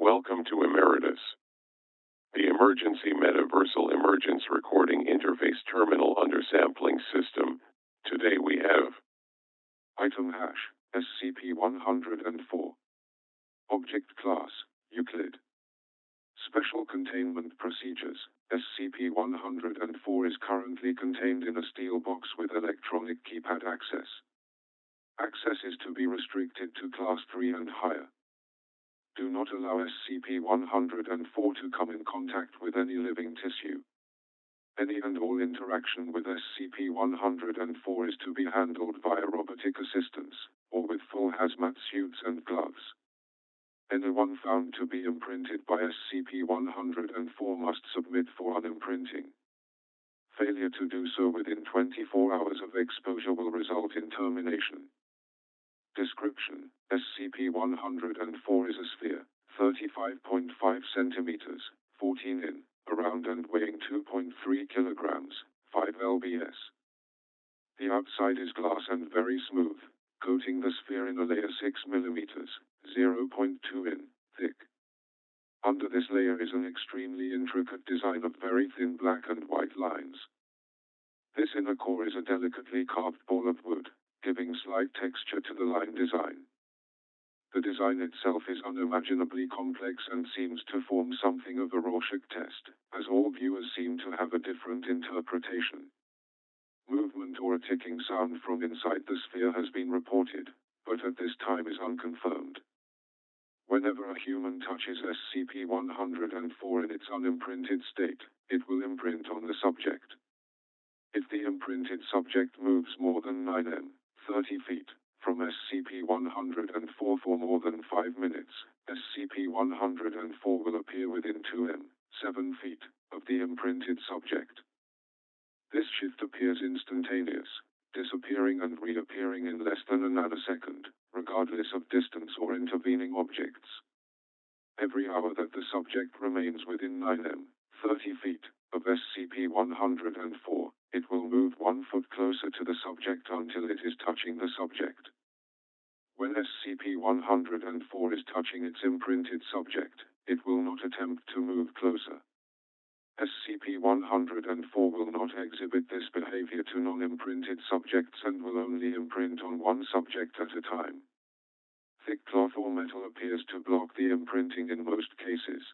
Welcome to Emeritus, the Emergency Metaversal Emergence Recording Interface Terminal Undersampling System. Today we have Item hash, SCP-104. Object class, Euclid. Special containment procedures. SCP-104 is currently contained in a steel box with electronic keypad access. Access is to be restricted to Class 3 and higher. Do not allow SCP-104 to come in contact with any living tissue. Any and all interaction with SCP-104 is to be handled via robotic assistance, or with full hazmat suits and gloves. Anyone found to be imprinted by SCP-104 must submit for unimprinting. Failure to do so within 24 hours of exposure will result in termination. Description: SCP-104 is a sphere, 35.5 centimeters, 14 in, around and weighing 2.3 kilograms, 5 lbs. The outside is glass and very smooth, coating the sphere in a layer 6 millimeters, 0.2 in, thick. Under this layer is an extremely intricate design of very thin black and white lines. This inner core is a delicately carved ball of wood, giving slight texture to the line design. The design itself is unimaginably complex and seems to form something of a Rorschach test, as all viewers seem to have a different interpretation. Movement or a ticking sound from inside the sphere has been reported, but at this time is unconfirmed. Whenever a human touches SCP-104 in its unimprinted state, it will imprint on the subject. If the imprinted subject moves more than 9 m, 30 feet, from SCP-104 for more than 5 minutes, SCP-104 will appear within 2 m, 7 feet, of the imprinted subject. This shift appears instantaneous, disappearing and reappearing in less than a nanosecond, regardless of distance or intervening objects. Every hour that the subject remains within 9 m, 30 feet, of SCP-104, it will move 1 foot closer to the subject until it is touching the subject. When SCP-104 is touching its imprinted subject, it will not attempt to move closer. SCP-104 will not exhibit this behavior to non-imprinted subjects and will only imprint on one subject at a time. Thick cloth or metal appears to block the imprinting in most cases.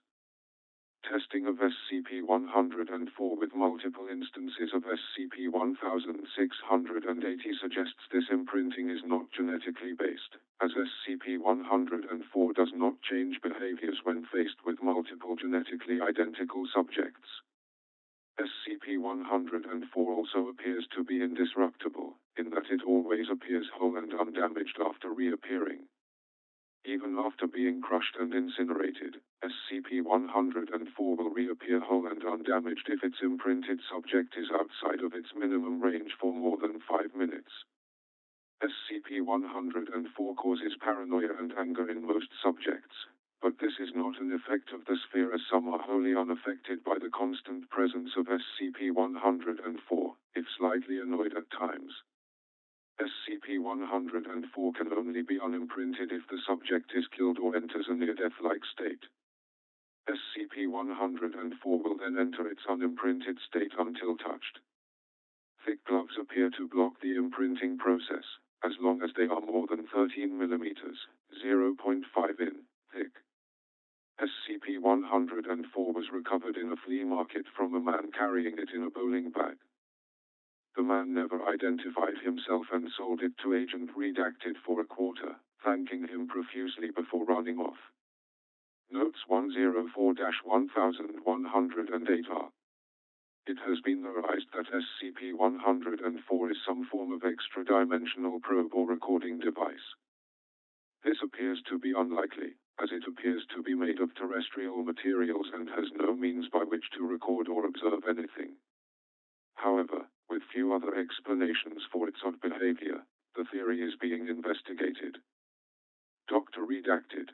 Testing of SCP-104 with multiple instances of SCP-1680 suggests this imprinting is not genetically based, as SCP-104 does not change behaviors when faced with multiple genetically identical subjects. SCP-104 also appears to be indestructible, in that it always appears whole and undamaged after reappearing. Even after being crushed and incinerated, SCP-104 will reappear whole and undamaged if its imprinted subject is outside of its minimum range for more than 5 minutes. SCP-104 causes paranoia and anger in most subjects, but this is not an effect of the sphere, as some are wholly unaffected by the constant presence of SCP-104, if slightly annoyed at times. SCP-104 can only be unimprinted if the subject is killed or enters a near-death-like state. SCP-104 will then enter its unimprinted state until touched. Thick gloves appear to block the imprinting process, as long as they are more than 13 mm, 0.5 in, thick. SCP-104 was recovered in a flea market from a man carrying it in a bowling bag. The man never identified himself and sold it to Agent Redacted for a quarter, thanking him profusely before running off. Notes 104-1108-R. It has been theorized that SCP-104 is some form of extra-dimensional probe or recording device. This appears to be unlikely, as it appears to be made of terrestrial materials and has no means by which to record or observe anything. However, with few other explanations for its odd behavior, the theory is being investigated. Dr. Redacted.